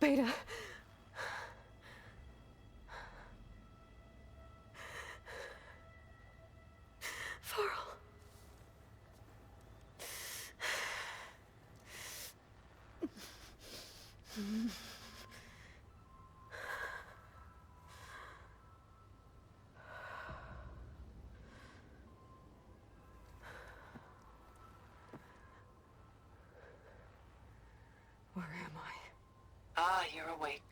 Beta. Varl. Where am I? Ah, you're awake.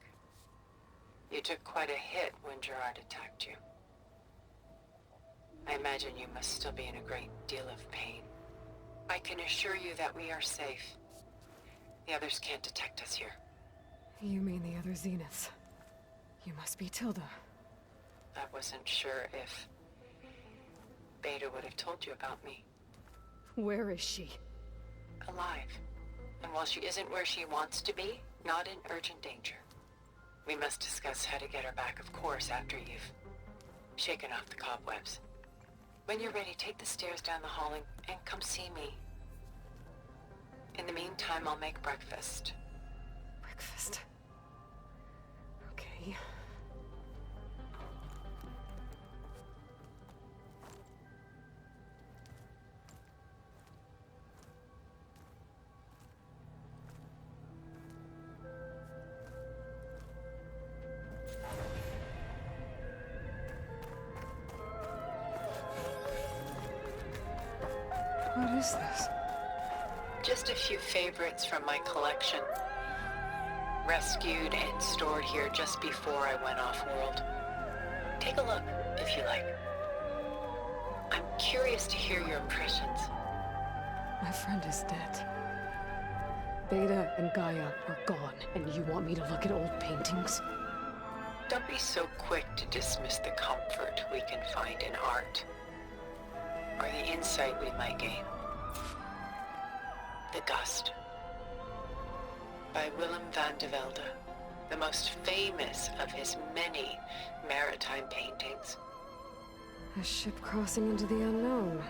You took quite a hit when Gerard attacked you. I imagine you must still be in a great deal of pain. I can assure you that we are safe. The others can't detect us here. You mean the other Zeniths? You must be Tilda. I wasn't sure if Beta would have told you about me. Where is she? Alive. And while she isn't where she wants to be, not in urgent danger. We must discuss how to get her back, of course, after you've shaken off the cobwebs. When you're ready, take the stairs down the hall and come see me. In the meantime, I'll make breakfast. Breakfast. Okay. What is this? Just a few favorites from my collection. Rescued and stored here just before I went off-world. Take a look, if you like. I'm curious to hear your impressions. My friend is dead. Beta and Gaia are gone, and you want me to look at old paintings? Don't be so quick to dismiss the comfort we can find in art, or the insight we might gain. The Gust, by Willem van de Velde, the most famous of his many maritime paintings. A ship crossing into the unknown.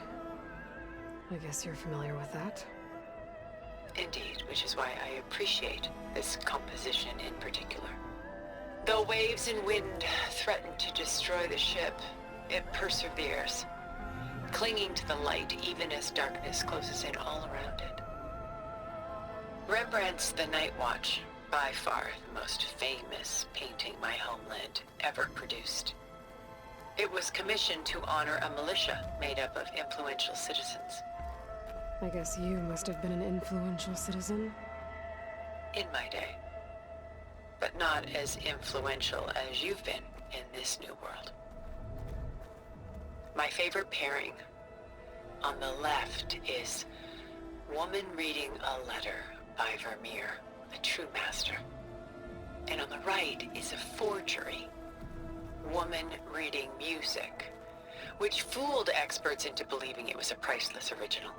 I guess you're familiar with that. Indeed, which is why I appreciate this composition in particular. Though waves and wind threaten to destroy the ship, it perseveres, clinging to the light even as darkness closes in all around it. Rembrandt's The Night Watch, by far the most famous painting my homeland ever produced. It was commissioned to honor a militia made up of influential citizens. I guess you must have been an influential citizen. In my day. But not as influential as you've been in this new world. My favorite pairing on the left is woman reading a letter by Vermeer, a true master. And on the right is a forgery, woman reading music, which fooled experts into believing it was a priceless original.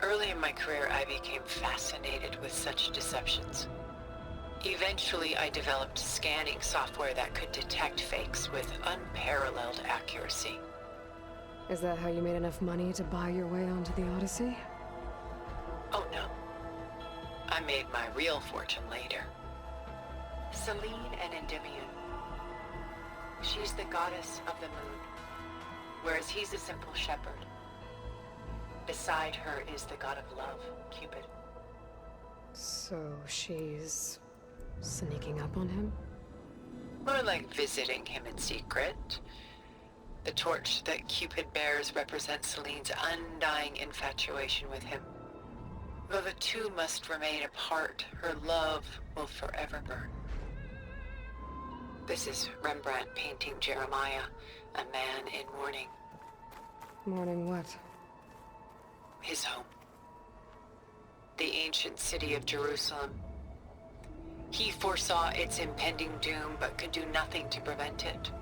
Early in my career, I became fascinated with such deceptions. Eventually, I developed scanning software that could detect fakes with unparalleled accuracy. Is that how you made enough money to buy your way onto the Odyssey? Oh no. I made my real fortune later. Selene and Endymion. She's the goddess of the moon, whereas he's a simple shepherd. Beside her is the god of love, Cupid. So she's sneaking up on him? More like visiting him in secret. The torch that Cupid bears represents Selene's undying infatuation with him. Though the two must remain apart, her love will forever burn. This is Rembrandt painting Jeremiah, a man in mourning. Mourning what? His home. The ancient city of Jerusalem. He foresaw its impending doom, but could do nothing to prevent it.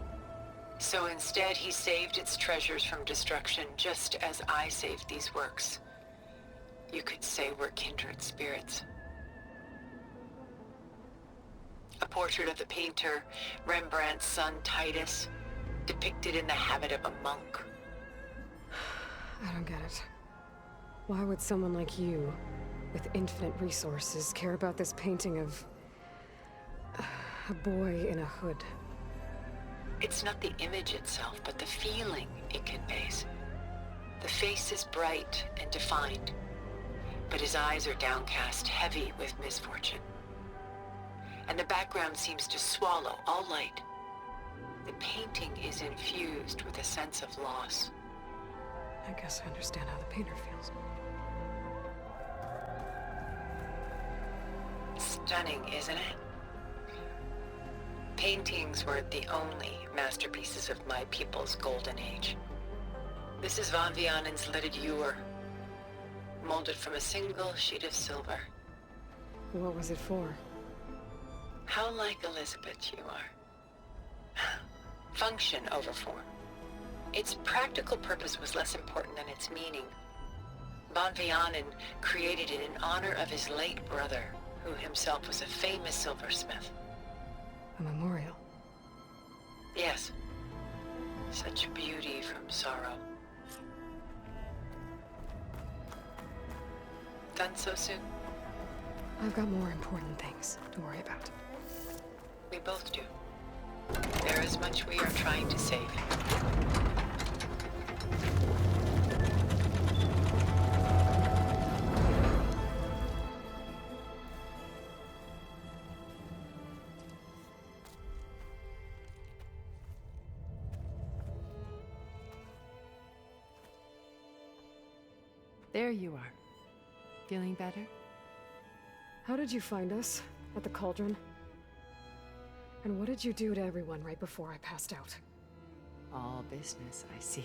So instead, he saved its treasures from destruction, just as I saved these works. You could say we're kindred spirits. A portrait of the painter, Rembrandt's son Titus, depicted in the habit of a monk. I don't get it. Why would someone like you, with infinite resources, care about this painting of A boy in a hood. It's not the image itself, but the feeling it conveys. The face is bright and defined, but his eyes are downcast, heavy with misfortune. And the background seems to swallow all light. The painting is infused with a sense of loss. I guess I understand how the painter feels. Stunning, isn't it? Paintings weren't the only masterpieces of my people's golden age. This is Van Vianen's leaded ewer, molded from a single sheet of silver. What was it for? How like Elizabeth you are. Function over form. Its practical purpose was less important than its meaning. Van Vianen created it in honor of his late brother, who himself was a famous silversmith. A memorial. Yes. Such beauty from sorrow. Done so soon? I've got more important things to worry about. We both do. There is much we are trying to save. There you are. Feeling better? How did you find us? At the cauldron? And what did you do to everyone right before I passed out? All business, I see.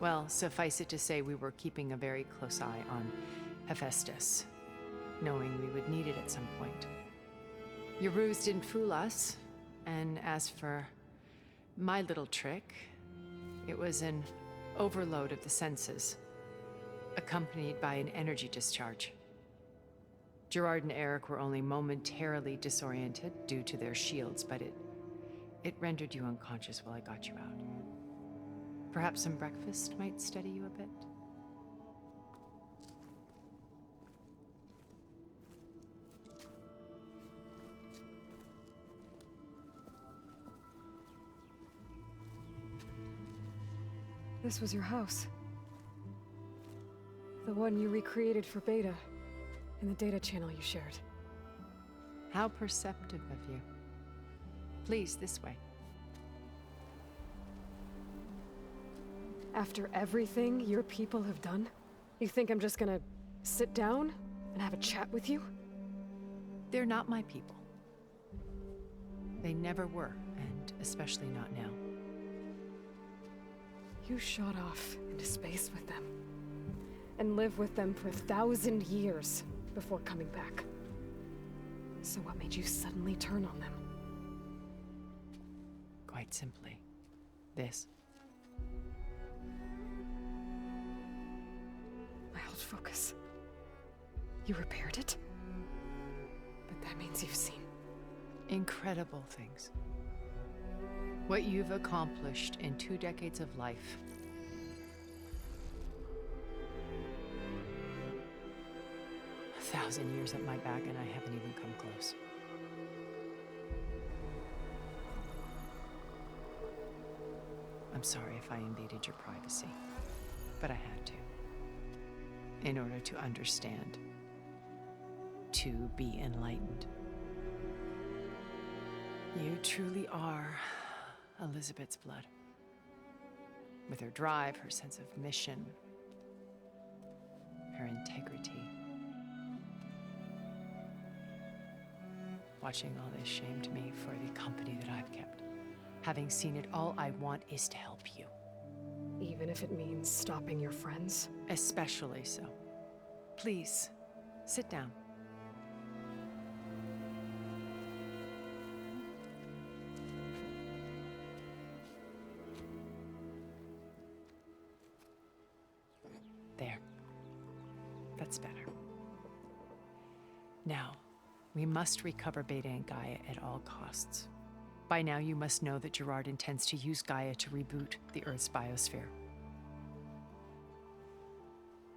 Well, suffice it to say we were keeping a very close eye on Hephaestus, knowing we would need it at some point. Your ruse didn't fool us, and as for my little trick, it was an overload of the senses, accompanied by an energy discharge. Gerard and Eric were only momentarily disoriented due to their shields, but it rendered you unconscious while I got you out. Perhaps some breakfast might steady you a bit? This was your house. The one you recreated for Beta, in the data channel you shared. How perceptive of you. Please, this way. After everything your people have done, you think I'm just gonna sit down and have a chat with you? They're not my people. They never were, and especially not now. You shot off into space with them, and lived with them for 1,000 years before coming back. So what made you suddenly turn on them? Quite simply, this. My old focus. You repaired it? But that means you've seen Incredible things. What you've accomplished in 2 decades of life. A 1,000 years at my back and I haven't even come close. I'm sorry if I invaded your privacy, but I had to. In order to understand. To be enlightened. You truly are Elizabeth's blood. With her drive, her sense of mission, her integrity. Watching all this shamed me for the company that I've kept. Having seen it, all I want is to help you. even if it means stopping your friends? Especially so. Please, sit down. There. That's better. Now, we must recover Beta and Gaia at all costs. By now, you must know that Gerard intends to use Gaia to reboot the Earth's biosphere.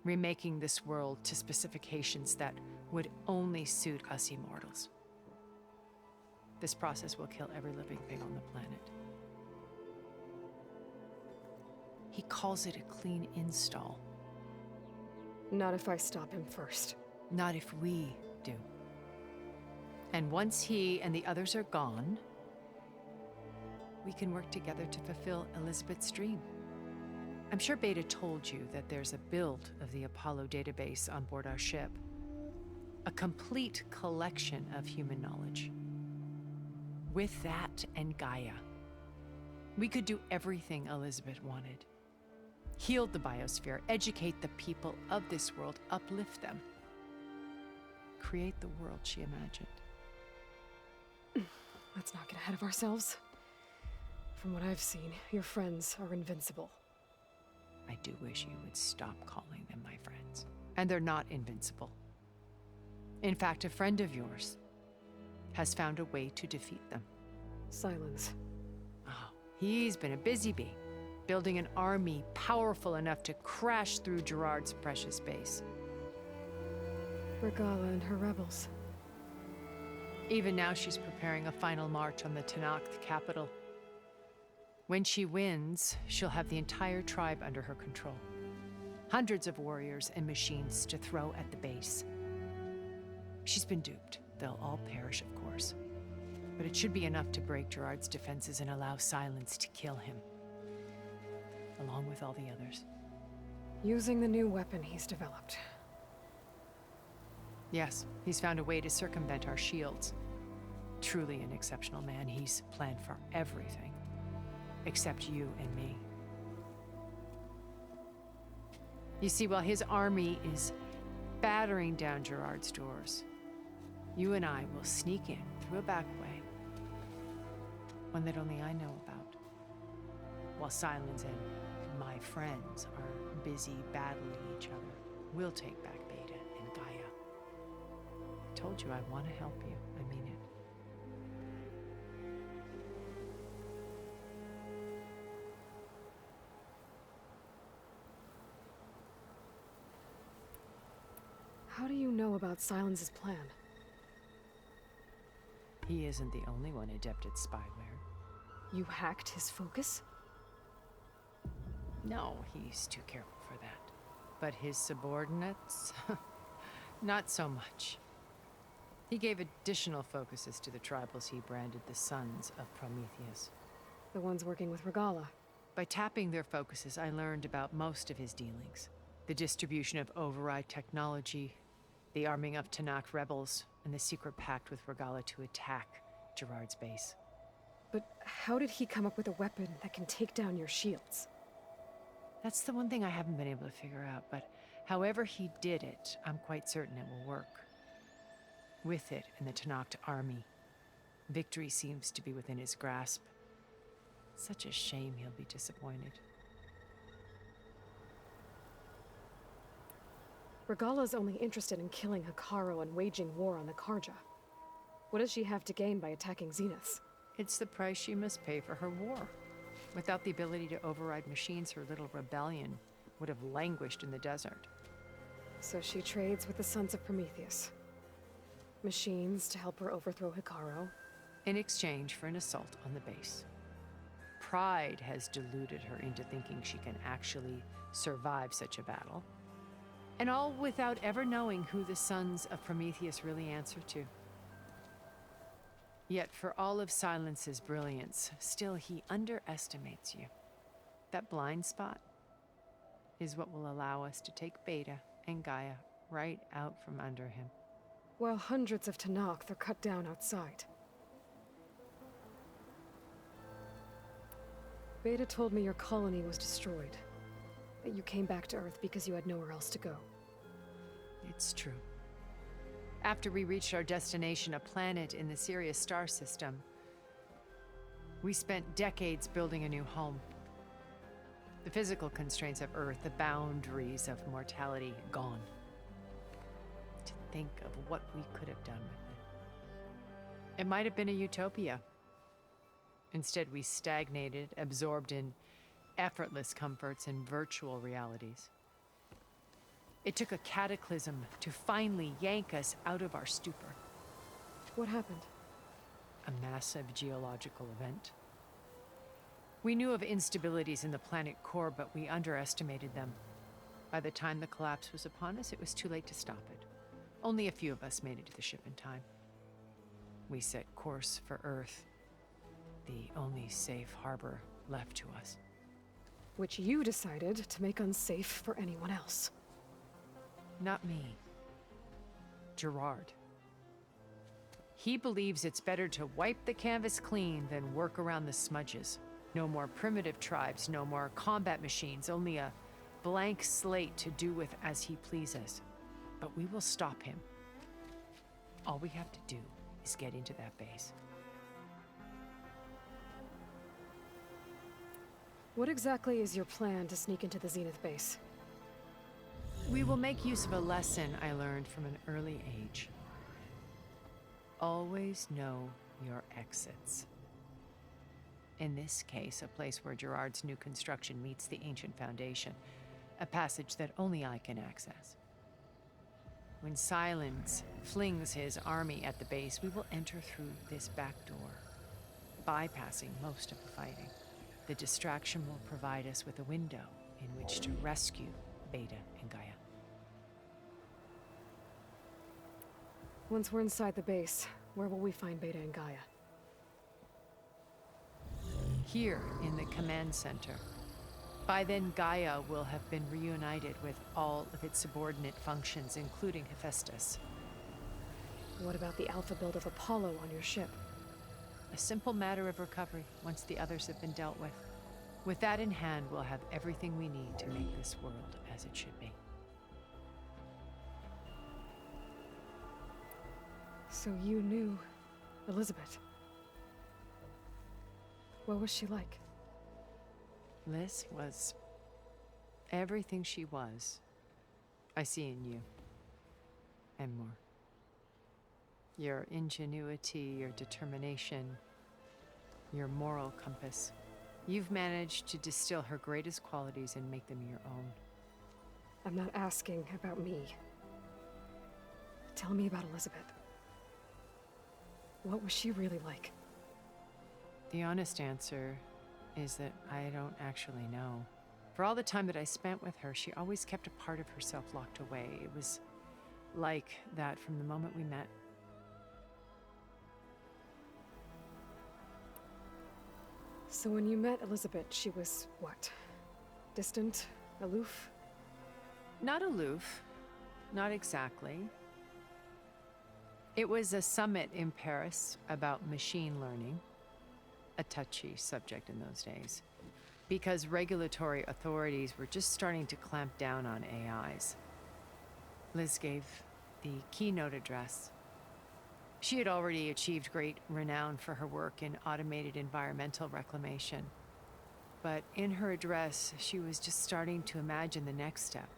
Remaking this world to specifications that would only suit us immortals. This process will kill every living thing on the planet. He calls it a clean install. Not if I stop him first. Not if we do. And once he and the others are gone, we can work together to fulfill Elizabeth's dream. I'm sure Beta told you that there's a build of the Apollo database on board our ship. A complete collection of human knowledge. With that and Gaia, we could do everything Elizabeth wanted. Heal the biosphere, educate the people of this world, uplift them. Create the world she imagined. Let's not get ahead of ourselves. From what I've seen, your friends are invincible. I do wish you would stop calling them my friends. And they're not invincible. In fact, a friend of yours has found a way to defeat them. Silence. Oh, he's been a busy bee, building an army powerful enough to crash through Gerard's precious base. Regala and her rebels. Even now, she's preparing a final march on the Tenakth capital. When she wins, she'll have the entire tribe under her control. Hundreds of warriors and machines to throw at the base. She's been duped. They'll all perish, of course. But it should be enough to break Gerard's defenses and allow Silence to kill him. Along with all the others. Using the new weapon he's developed. Yes, he's found a way to circumvent our shields. Truly an exceptional man. He's planned for everything. Except you and me. You see, while his army is battering down Gerard's doors, you and I will sneak in through a back way. One that only I know about. While Silence and my friends are busy battling each other, we'll take back Beta and Gaia. I told you I want to help you. I mean it. How do you know about Silence's plan? He isn't the only one adept at spyware. You hacked his focus? No, he's too careful for that. But his subordinates? Not so much. He gave additional focuses to the tribals he branded the Sons of Prometheus. The ones working with Regala. By tapping their focuses, I learned about most of his dealings. The distribution of override technology, the arming of Tenakth rebels, and the secret pact with Regala to attack Gerard's base. But how did he come up with a weapon that can take down your shields? That's the one thing I haven't been able to figure out, but however he did it, I'm quite certain it will work. With it and the Tenakth army, victory seems to be within his grasp. Such a shame he'll be disappointed. Regala's only interested in killing Hekarro and waging war on the Karja. What does she have to gain by attacking Zeniths? It's the price she must pay for her war. Without the ability to override machines, her little rebellion would have languished in the desert. So she trades with the Sons of Prometheus. Machines to help her overthrow Hekarro. In exchange for an assault on the base. Pride has deluded her into thinking she can actually survive such a battle. And all without ever knowing who the Sons of Prometheus really answer to. Yet for all of Silence's brilliance, still he underestimates you. That blind spot is what will allow us to take Beta and Gaia right out from under him. While hundreds of Tenakth are cut down outside. Beta told me your colony was destroyed. That you came back to Earth because you had nowhere else to go. It's true. After we reached our destination, a planet in the Sirius star system, we spent decades building a new home. The physical constraints of Earth, the boundaries of mortality, gone. To think of what we could have done with it. It might have been a utopia. Instead, we stagnated, absorbed in effortless comforts and virtual realities. It took a cataclysm to finally yank us out of our stupor. What happened? a massive geological event. We knew of instabilities in the planet core, but we underestimated them. By the time the collapse was upon us, it was too late to stop it. Only a few of us made it to the ship in time. We set course for Earth, the only safe harbor left to us. Which you decided to make unsafe for anyone else. Not me. Gerard. He believes it's better to wipe the canvas clean than work around the smudges. No more primitive tribes, no more combat machines, only a blank slate to do with as he pleases. But we will stop him. All we have to do is get into that base. What exactly is your plan to sneak into the Zenith base? We will make use of a lesson I learned from an early age. Always know your exits. In this case, a place where Gerard's new construction meets the ancient foundation, a passage that only I can access. When Silence flings his army at the base, we will enter through this back door, bypassing most of the fighting. The distraction will provide us with a window in which to rescue Beta and Gaia. Once we're inside the base, where will we find Beta and Gaia? Here in the command center. By then, Gaia will have been reunited with all of its subordinate functions, including Hephaestus. What about the alpha build of Apollo on your ship? A simple matter of recovery once the others have been dealt with. With that in hand, we'll have everything we need to make this world as it should be. So you knew Elizabeth. What was she like? Liz was everything she was. I see in you. And more. Your ingenuity, your determination, your moral compass. You've managed to distill her greatest qualities and make them your own. I'm not asking about me. Tell me about Elizabeth. What was she really like? The honest answer is that I don't actually know. For all the time that I spent with her, she always kept a part of herself locked away. It was like that from the moment we met. So when you met Elizabeth, she was what? Distant? Aloof? Not aloof. Not exactly. It was a summit in Paris about machine learning. A touchy subject in those days, because regulatory authorities were just starting to clamp down on AIs. Liz gave the keynote address. She had already achieved great renown for her work in automated environmental reclamation. But in her address, she was just starting to imagine the next step,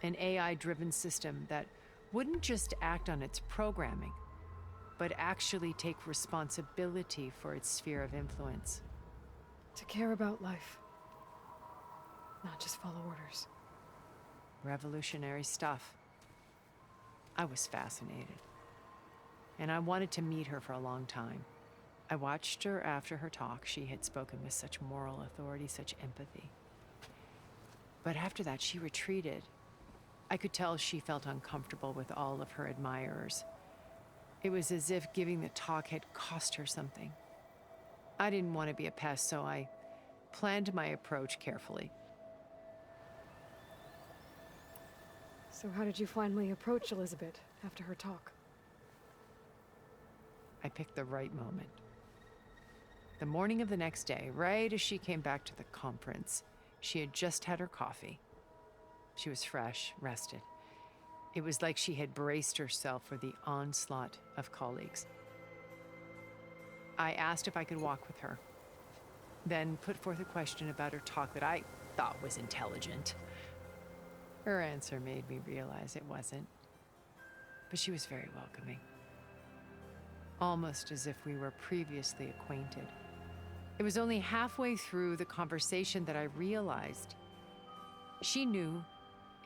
an AI-driven system that wouldn't just act on its programming, but actually take responsibility for its sphere of influence. To care about life. Not just follow orders. Revolutionary stuff. I was fascinated. And I wanted to meet her for a long time. I watched her after her talk. She had spoken with such moral authority, such empathy. But after that, she retreated. I could tell she felt uncomfortable with all of her admirers. It was as if giving the talk had cost her something. I didn't want to be a pest, so I planned my approach carefully. So how did you finally approach Elizabeth after her talk? I picked the right moment. The morning of the next day, right as she came back to the conference, she had just had her coffee. She was fresh, rested. It was like she had braced herself for the onslaught of colleagues. I asked if I could walk with her, then put forth a question about her talk that I thought was intelligent. Her answer made me realize it wasn't, but she was very welcoming. Almost as if we were previously acquainted. It was only halfway through the conversation that I realized she knew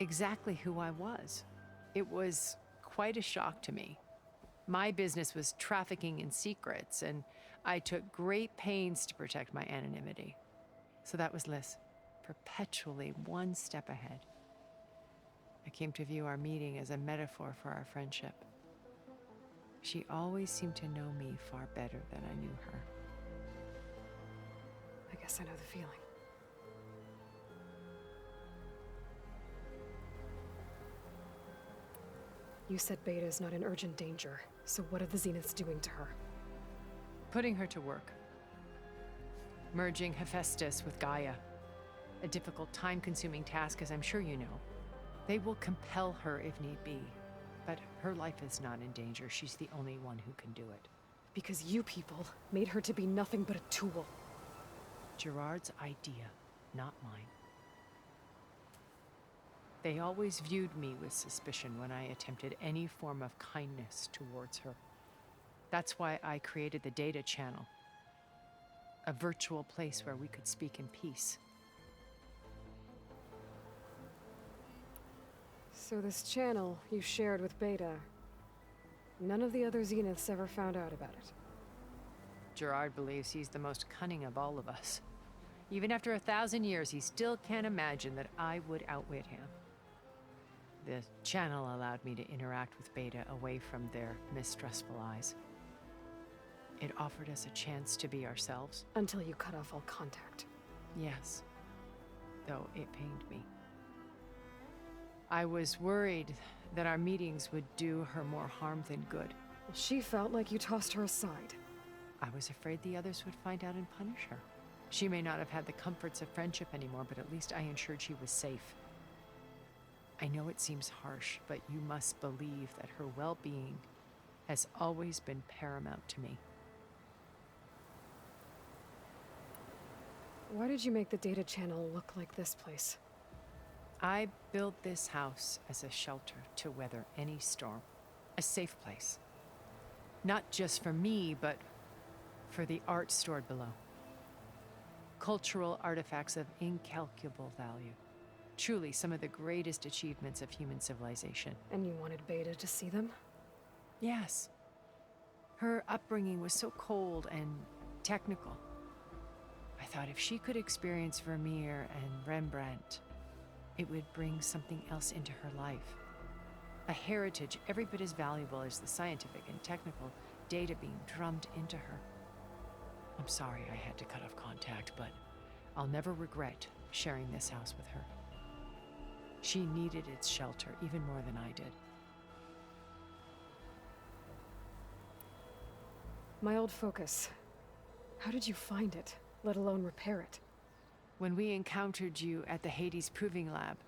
exactly who I was. It was quite a shock to me. My business was trafficking in secrets, and I took great pains to protect my anonymity. So that was Liz, perpetually one step ahead. I came to view our meeting as a metaphor for our friendship. She always seemed to know me far better than I knew her. I guess I know the feeling. You said Beta is not in urgent danger, so what are the Zeniths doing to her? Putting her to work. Merging Hephaestus with Gaia. A difficult, time-consuming task, as I'm sure you know. They will compel her if need be. But her life is not in danger. She's the only one who can do it. Because you people made her to be nothing but a tool. Gerard's idea, not mine. They always viewed me with suspicion when I attempted any form of kindness towards her. That's why I created the data channel. A virtual place where we could speak in peace. So this channel you shared with Beta, none of the other Zeniths ever found out about it. Gerard believes he's the most cunning of all of us. Even after 1,000 years, he still can't imagine that I would outwit him. The channel allowed me to interact with Beta away from their mistrustful eyes. It offered us a chance to be ourselves. Until you cut off all contact. Yes, though it pained me. I was worried that our meetings would do her more harm than good. Well, she felt like you tossed her aside. I was afraid the others would find out and punish her. She may not have had the comforts of friendship anymore, but at least I ensured she was safe. I know it seems harsh, but you must believe that her well-being has always been paramount to me. Why did you make the data channel look like this place? I built this house as a shelter to weather any storm. A safe place. Not just for me, but for the art stored below. Cultural artifacts of incalculable value. Truly some of the greatest achievements of human civilization. And you wanted Beta to see them? Yes. Her upbringing was so cold and technical. I thought if she could experience Vermeer and Rembrandt, it would bring something else into her life. A heritage every bit as valuable as the scientific and technical data being drummed into her. I'm sorry I had to cut off contact, but I'll never regret sharing this house with her. She needed its shelter even more than I did. My old focus. How did you find it, let alone repair it? When we encountered you at the Hades Proving Lab,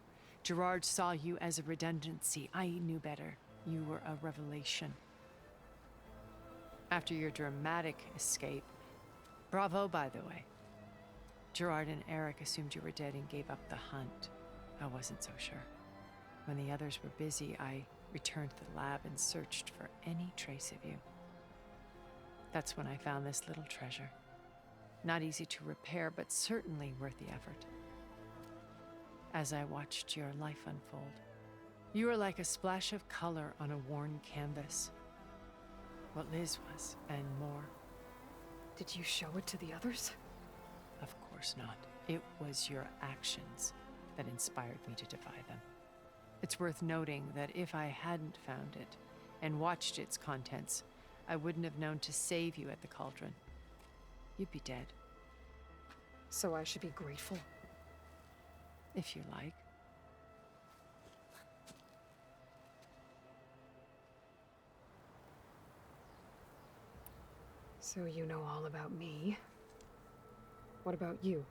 Gerard saw you as a redundancy. I knew better. You were a revelation. After your dramatic escape, bravo, by the way. Gerard and Eric assumed you were dead and gave up the hunt. I wasn't so sure. When the others were busy, I returned to the lab and searched for any trace of you. That's when I found this little treasure. Not easy to repair, but certainly worth the effort. As I watched your life unfold, you were like a splash of color on a worn canvas. What Liz was, and more. Did you show it to the others? Of course not. It was your actions that inspired me to defy them. It's worth noting that if I hadn't found it and watched its contents, I wouldn't have known to save you at the cauldron. You'd be dead. So I should be grateful? If you like. So you know all about me. What about you?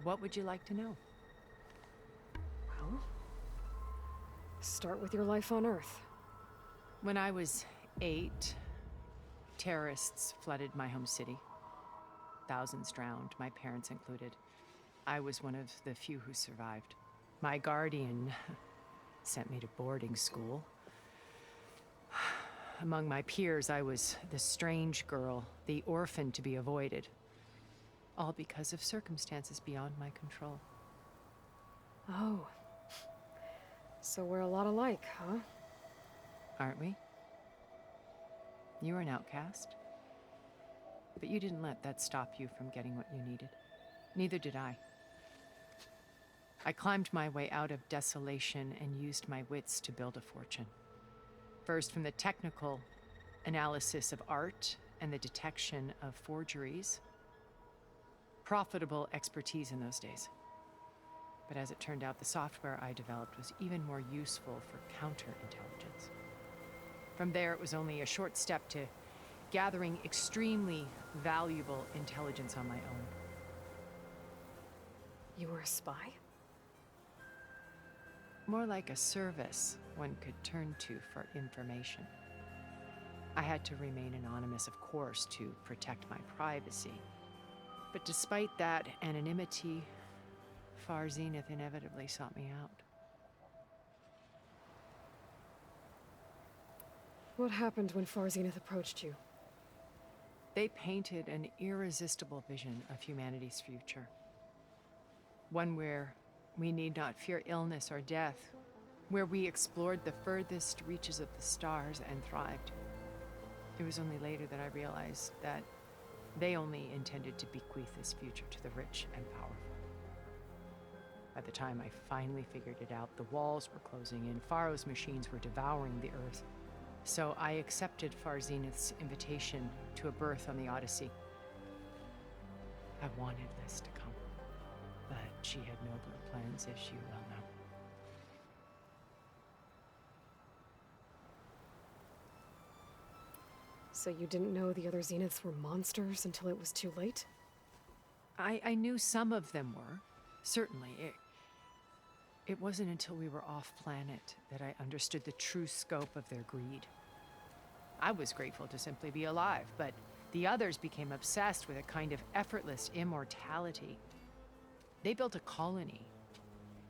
What would you like to know? Well, start with your life on Earth. When I was 8, terrorists flooded my home city. Thousands drowned, my parents included. I was one of the few who survived. My guardian sent me to boarding school. Among my peers, I was the strange girl, the orphan to be avoided. All because of circumstances beyond my control. Oh. So we're a lot alike, huh? Aren't we? You were an outcast. But you didn't let that stop you from getting what you needed. Neither did I. I climbed my way out of desolation and used my wits to build a fortune. First, from the technical analysis of art and the detection of forgeries. Profitable expertise in those days. But as it turned out, the software I developed was even more useful for counterintelligence. From there, it was only a short step to gathering extremely valuable intelligence on my own. You were a spy? More like a service one could turn to for information. I had to remain anonymous, of course, to protect my privacy. But despite that anonymity, Far Zenith inevitably sought me out. What happened when Far Zenith approached you? They painted an irresistible vision of humanity's future. One where we need not fear illness or death, where we explored the furthest reaches of the stars and thrived. It was only later that I realized that they only intended to bequeath this future to the rich and powerful. By the time I finally figured it out, the walls were closing in, Pharaoh's machines were devouring the earth. So I accepted Far Zenith's invitation to a berth on the Odyssey. I wanted Liz to come, but she had nobler plans, as you well know. So you didn't know the other Zeniths were monsters until it was too late? I knew some of them were, certainly. It wasn't until we were off-planet that I understood the true scope of their greed. I was grateful to simply be alive, but the others became obsessed with a kind of effortless immortality. They built a colony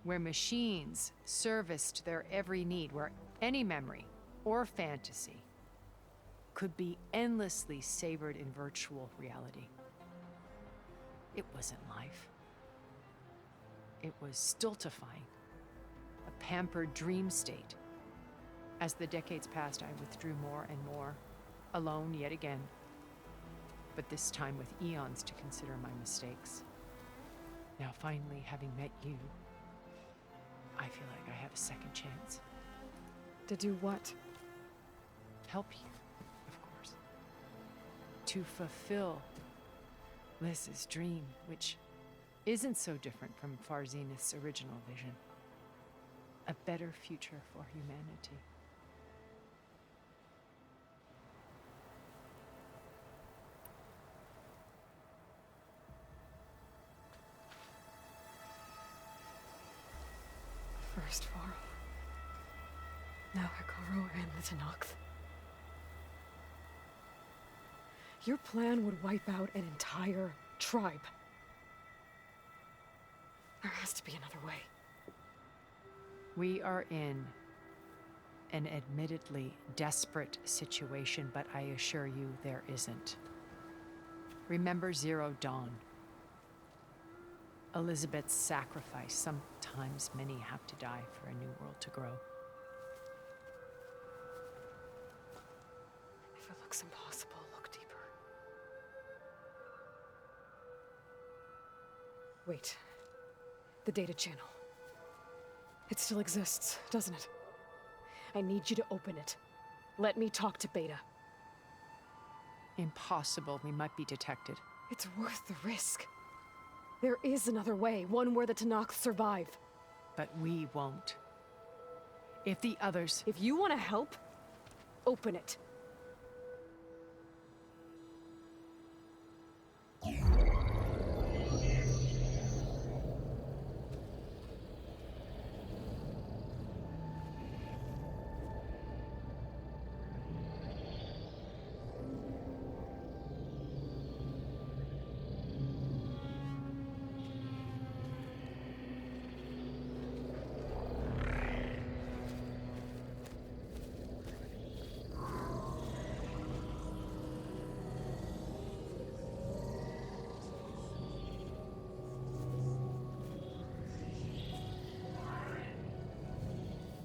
where machines serviced their every need, where any memory or fantasy could be endlessly savored in virtual reality. It wasn't life. It was stultifying, a pampered dream state. As the decades passed, I withdrew more and more, alone yet again, but this time with eons to consider my mistakes. Now, finally, having met you, I feel like I have a second chance. To do what? Help you, of course. To fulfill Liz's dream, which isn't so different from Far Zenith's original vision. A better future for humanity. First Pharaoh, now Hikaru and the Tenakth. Your plan would wipe out an entire tribe. There has to be another way. We are in an admittedly desperate situation, but I assure you there isn't. Remember Zero Dawn. Elizabeth's sacrifice. Sometimes many have to die for a new world to grow. If it looks impossible, look deeper. Wait. The data channel. It still exists, doesn't it? I need you to open it. Let me talk to Beta. Impossible. We might be detected. It's worth the risk. There is another way, one where the Tenakth survive. But we won't. If the others... If you want to help, open it.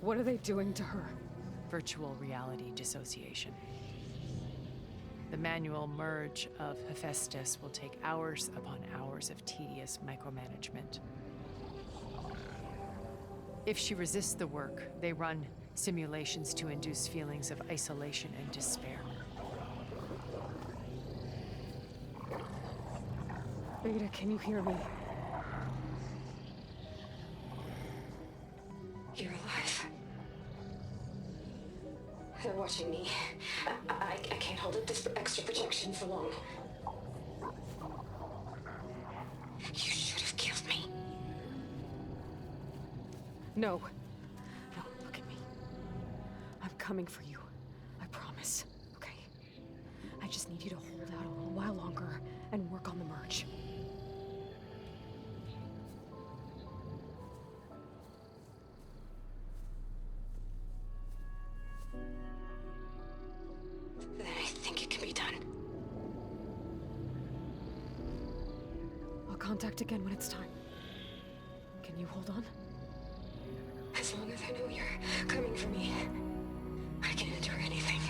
What are they doing to her? Virtual reality dissociation. The manual merge of Hephaestus will take hours upon hours of tedious micromanagement. If she resists the work, they run simulations to induce feelings of isolation and despair. Beta, can you hear me? You're alive. They're watching me. I can't hold up this extra protection for long. You should have killed me. No. No, look at me. I'm coming for you. I promise, okay? I just need you to hold out a little while longer and work on the merge. Then I think it can be done. I'll contact again when it's time. Can you hold on? As long as I know you're coming for me, I can endure anything.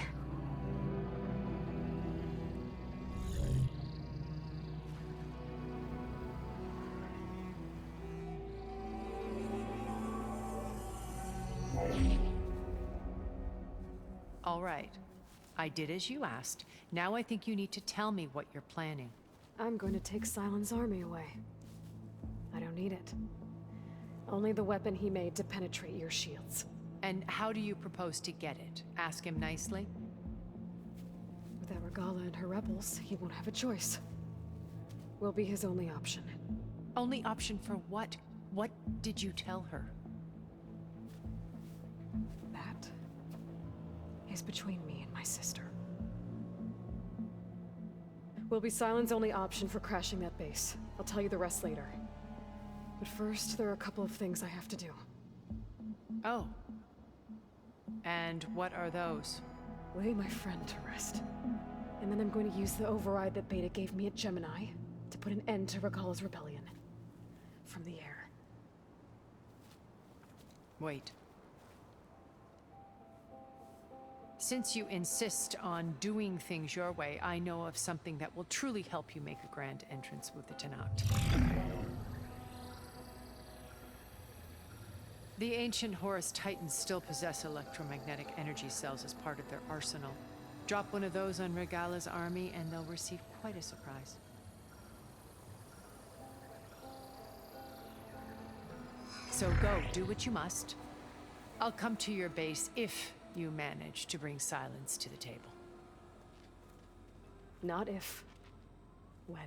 All right. I did as you asked. Now I think you need to tell me what you're planning. I'm going to take Silent's army away. I don't need it. Only the weapon he made to penetrate your shields. And how do you propose to get it? Ask him nicely? Without Regala and her rebels, he won't have a choice. We'll be his only option. Only option for what? What did you tell her? That is between me and my sister. Will be Silent's only option for crashing that base. I'll tell you the rest later. But first, there are a couple of things I have to do. Oh. And what are those? Lay my friend to rest. And then I'm going to use the override that Beta gave me at Gemini to put an end to Regala's rebellion. From the air. Wait. Since you insist on doing things your way, I know of something that will truly help you make a grand entrance with the Tenakth. The ancient Horus Titans still possess electromagnetic energy cells as part of their arsenal. Drop one of those on Regala's army and they'll receive quite a surprise. So go, do what you must. I'll come to your base if you manage to bring Silence to the table. Not if. When.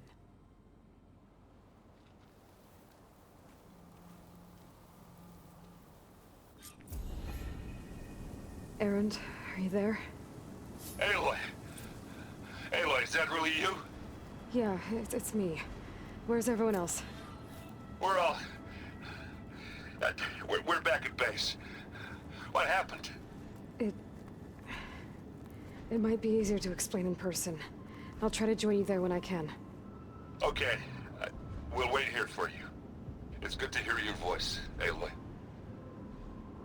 Erend, are you there? Aloy! Aloy, is that really you? Yeah, it's me. Where's everyone else? We're all... we're back at base. What happened? It might be easier to explain in person. I'll try to join you there when I can. Okay. We'll wait here for you. It's good to hear your voice, Aloy.